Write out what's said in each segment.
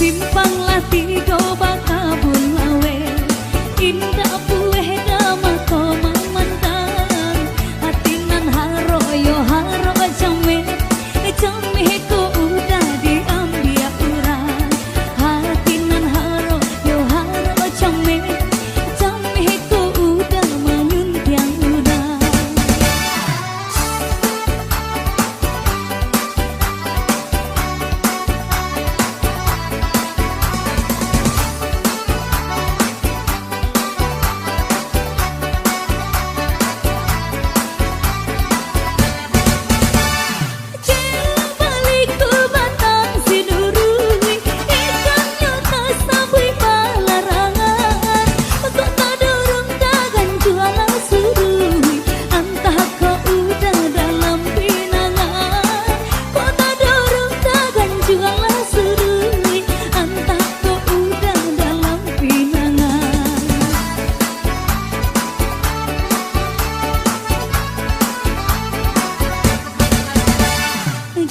simpang latigo bakabun lawe indah bueh dama komang mantan hatinan haro yo haro jame jame ko udah diambil urang hatinan haro yo haro jame jame ko udah menyuntiang udah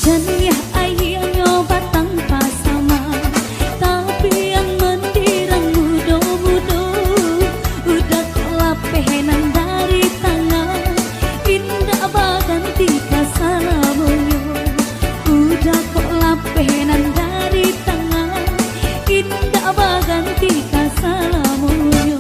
jadinya ayah nyoba tanpa sama tapi yang mendirang mudo-mudo udah kelapenan dari tangan indah baganti kasalamunyo udah kelapenan dari tangan indah baganti kasalamunyo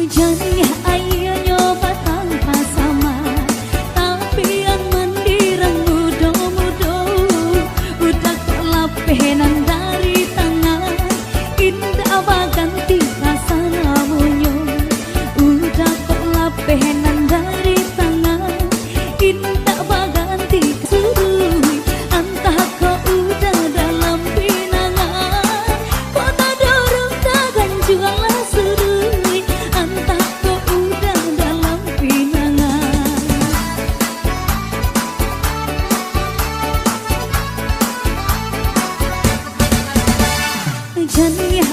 jadinya ayah nyoba tanpa sama tapi yang mendirang mudo-mudo udah kelapenan dari tangan indah baganti kasalamunyo udah kelapenan dari tangan indah baganti surui entah kau udah dalam pinangan kau tak dorong dagan jualan surui entah kau udah dalam pinangan jadinya